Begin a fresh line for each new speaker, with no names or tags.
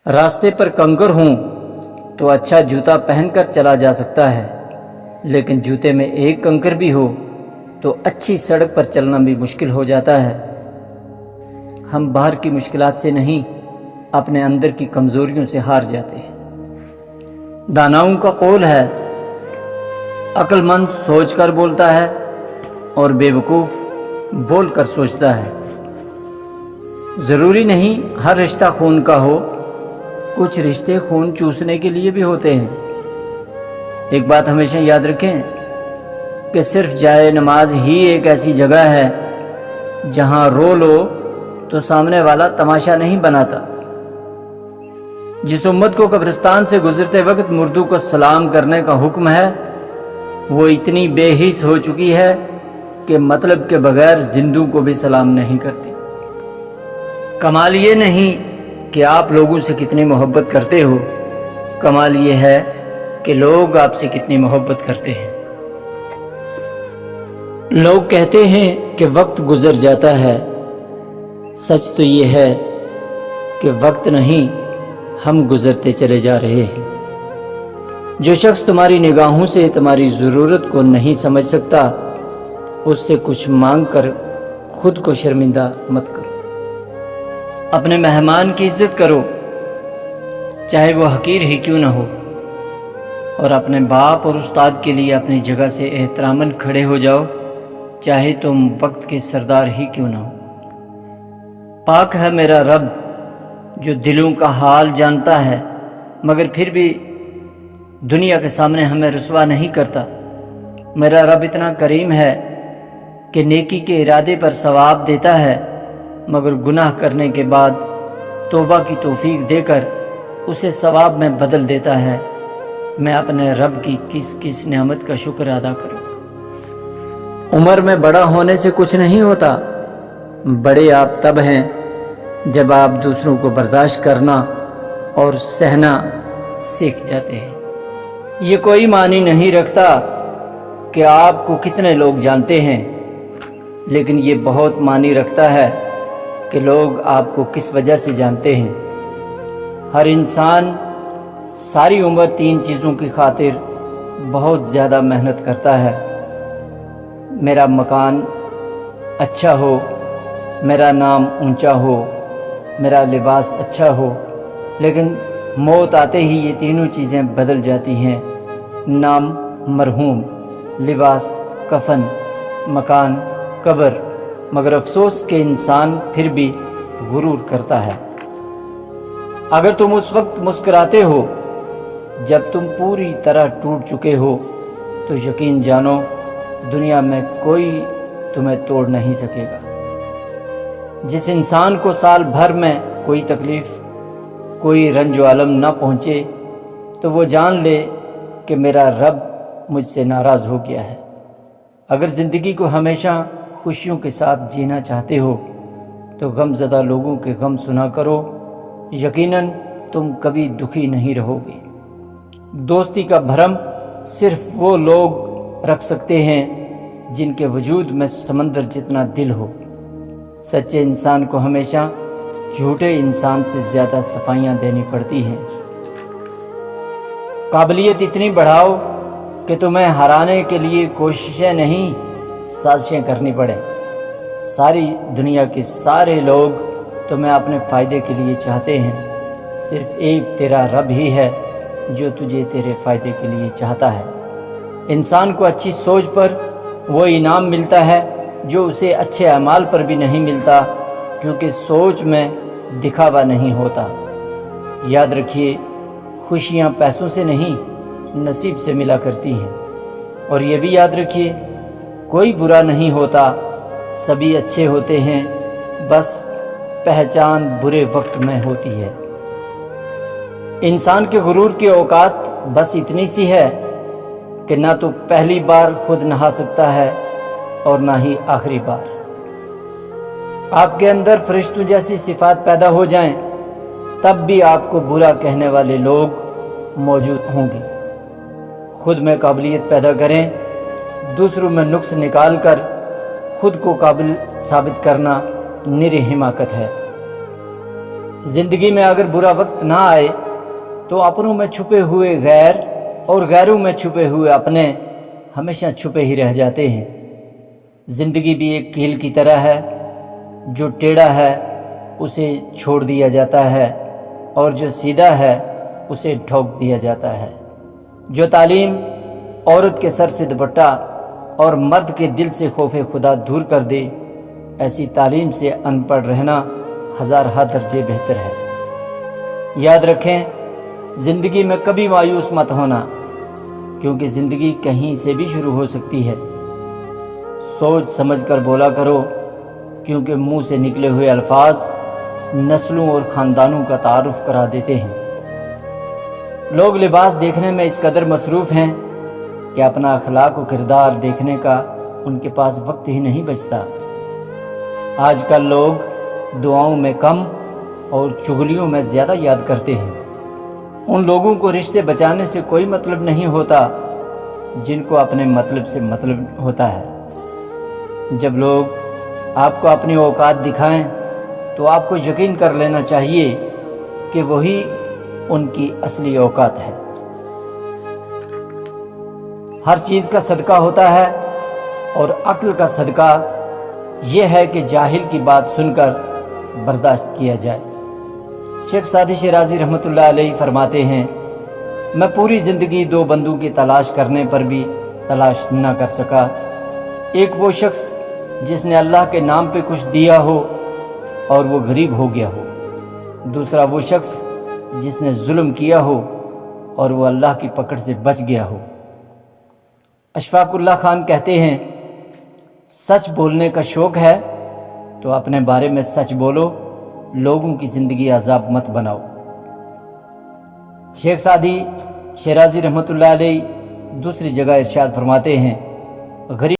راستے پر کنکر ہوں تو اچھا جوتا پہن کر چلا جا سکتا ہے، لیکن جوتے میں ایک کنکر بھی ہو تو اچھی سڑک پر چلنا بھی مشکل ہو جاتا ہے۔ ہم باہر کی مشکلات سے نہیں، اپنے اندر کی کمزوریوں سے ہار جاتے ہیں۔ داناؤں کا قول ہے، عقل مند سوچ کر بولتا ہے اور بے وقوف بول کر سوچتا ہے۔ ضروری نہیں ہر رشتہ خون کا ہو، کچھ رشتے خون چوسنے کے لیے بھی ہوتے ہیں۔ ایک بات ہمیشہ یاد رکھیں کہ صرف جائے نماز ہی ایک ایسی جگہ ہے جہاں رو لو تو سامنے والا تماشا نہیں بناتا۔ جس امت کو قبرستان سے گزرتے وقت مردوں کو سلام کرنے کا حکم ہے، وہ اتنی بے حس ہو چکی ہے کہ مطلب کے بغیر زندوں کو بھی سلام نہیں کرتے۔ کمال یہ نہیں کہ آپ لوگوں سے کتنی محبت کرتے ہو، کمال یہ ہے کہ لوگ آپ سے کتنی محبت کرتے ہیں۔ لوگ کہتے ہیں کہ وقت گزر جاتا ہے، سچ تو یہ ہے کہ وقت نہیں، ہم گزرتے چلے جا رہے ہیں۔ جو شخص تمہاری نگاہوں سے تمہاری ضرورت کو نہیں سمجھ سکتا، اس سے کچھ مانگ کر خود کو شرمندہ مت کرو۔ اپنے مہمان کی عزت کرو، چاہے وہ حقیر ہی کیوں نہ ہو، اور اپنے باپ اور استاد کے لیے اپنی جگہ سے احتراماً کھڑے ہو جاؤ، چاہے تم وقت کے سردار ہی کیوں نہ ہو۔ پاک ہے میرا رب جو دلوں کا حال جانتا ہے، مگر پھر بھی دنیا کے سامنے ہمیں رسوا نہیں کرتا۔ میرا رب اتنا کریم ہے کہ نیکی کے ارادے پر ثواب دیتا ہے، مگر گناہ کرنے کے بعد توبہ کی توفیق دے کر اسے ثواب میں بدل دیتا ہے۔ میں اپنے رب کی کس کس نعمت کا شکر ادا کروں۔ عمر میں بڑا ہونے سے کچھ نہیں ہوتا، بڑے آپ تب ہیں جب آپ دوسروں کو برداشت کرنا اور سہنا سیکھ جاتے ہیں۔ یہ کوئی معنی نہیں رکھتا کہ آپ کو کتنے لوگ جانتے ہیں، لیکن یہ بہت معنی رکھتا ہے کہ لوگ آپ کو کس وجہ سے جانتے ہیں۔ ہر انسان ساری عمر 3 چیزوں کی خاطر بہت زیادہ محنت کرتا ہے: میرا مکان اچھا ہو، میرا نام اونچا ہو، میرا لباس اچھا ہو، لیکن موت آتے ہی یہ تینوں چیزیں بدل جاتی ہیں۔ نام مرحوم، لباس کفن، مکان قبر، مگر افسوس کہ انسان پھر بھی غرور کرتا ہے۔ اگر تم اس وقت مسکراتے ہو جب تم پوری طرح ٹوٹ چکے ہو، تو یقین جانو دنیا میں کوئی تمہیں توڑ نہیں سکے گا۔ جس انسان کو سال بھر میں کوئی تکلیف، کوئی رنج و الم نہ پہنچے، تو وہ جان لے کہ میرا رب مجھ سے ناراض ہو گیا ہے۔ اگر زندگی کو ہمیشہ خوشیوں کے ساتھ جینا چاہتے ہو تو غم زدہ لوگوں کے غم سنا کرو، یقیناً تم کبھی دکھی نہیں رہو گے۔ دوستی کا بھرم صرف وہ لوگ رکھ سکتے ہیں جن کے وجود میں سمندر جتنا دل ہو۔ سچے انسان کو ہمیشہ جھوٹے انسان سے زیادہ صفائیاں دینی پڑتی ہیں۔ قابلیت اتنی بڑھاؤ کہ تمہیں ہرانے کے لیے کوششیں نہیں، سازشیں کرنی پڑیں۔ ساری دنیا کے سارے لوگ تمہیں اپنے فائدے کے لیے چاہتے ہیں، صرف ایک تیرا رب ہی ہے جو تجھے تیرے فائدے کے لیے چاہتا ہے۔ انسان کو اچھی سوچ پر وہ انعام ملتا ہے جو اسے اچھے اعمال پر بھی نہیں ملتا، کیونکہ سوچ میں دکھاوا نہیں ہوتا۔ یاد رکھیے، خوشیاں پیسوں سے نہیں، نصیب سے ملا کرتی ہیں۔ اور یہ بھی یاد رکھیے، کوئی برا نہیں ہوتا، سبھی اچھے ہوتے ہیں، بس پہچان برے وقت میں ہوتی ہے۔ انسان کے غرور کی اوقات بس اتنی سی ہے کہ نہ تو پہلی بار خود نہا سکتا ہے اور نہ ہی آخری بار۔ آپ کے اندر فرشتوں جیسی صفات پیدا ہو جائیں، تب بھی آپ کو برا کہنے والے لوگ موجود ہوں گے۔ خود میں قابلیت پیدا کریں، دوسروں میں نقص نکال کر خود کو قابل ثابت کرنا نری حماقت ہے۔ زندگی میں اگر برا وقت نہ آئے تو اپنوں میں چھپے ہوئے غیر اور غیروں میں چھپے ہوئے اپنے ہمیشہ چھپے ہی رہ جاتے ہیں۔ زندگی بھی ایک کیل کی طرح ہے، جو ٹیڑھا ہے اسے چھوڑ دیا جاتا ہے اور جو سیدھا ہے اسے ٹھوک دیا جاتا ہے۔ جو تعلیم عورت کے سر سے دوپٹہ اور مرد کے دل سے خوف خدا دور کر دے، ایسی تعلیم سے ان پڑھ رہنا ہزارہ درجے بہتر ہے۔ یاد رکھیں، زندگی میں کبھی مایوس مت ہونا، کیونکہ زندگی کہیں سے بھی شروع ہو سکتی ہے۔ سوچ سمجھ کر بولا کرو، کیونکہ منہ سے نکلے ہوئے الفاظ نسلوں اور خاندانوں کا تعارف کرا دیتے ہیں۔ لوگ لباس دیکھنے میں اس قدر مصروف ہیں کہ اپنا اخلاق و کردار دیکھنے کا ان کے پاس وقت ہی نہیں بچتا۔ آج کل لوگ دعاؤں میں کم اور چغلیوں میں زیادہ یاد کرتے ہیں۔ ان لوگوں کو رشتے بچانے سے کوئی مطلب نہیں ہوتا جن کو اپنے مطلب سے مطلب ہوتا ہے۔ جب لوگ آپ کو اپنی اوقات دکھائیں تو آپ کو یقین کر لینا چاہیے کہ وہی ان کی اصلی اوقات ہے۔ ہر چیز کا صدقہ ہوتا ہے اور عقل کا صدقہ یہ ہے کہ جاہل کی بات سن کر برداشت کیا جائے۔ شیخ سعدی شیرازی رحمۃ اللہ علیہ فرماتے ہیں، میں پوری زندگی دو بندوں کی تلاش کرنے پر بھی تلاش نہ کر سکا۔ ایک وہ شخص جس نے اللہ کے نام پہ کچھ دیا ہو اور وہ غریب ہو گیا ہو، دوسرا وہ شخص جس نے ظلم کیا ہو اور وہ اللہ کی پکڑ سے بچ گیا ہو۔ اشفاق اللہ خان کہتے ہیں، سچ بولنے کا شوق ہے تو اپنے بارے میں سچ بولو، لوگوں کی زندگی عذاب مت بناؤ۔ شیخ سعدی شیرازی رحمۃ اللہ علیہ دوسری جگہ ارشاد فرماتے ہیں، غریب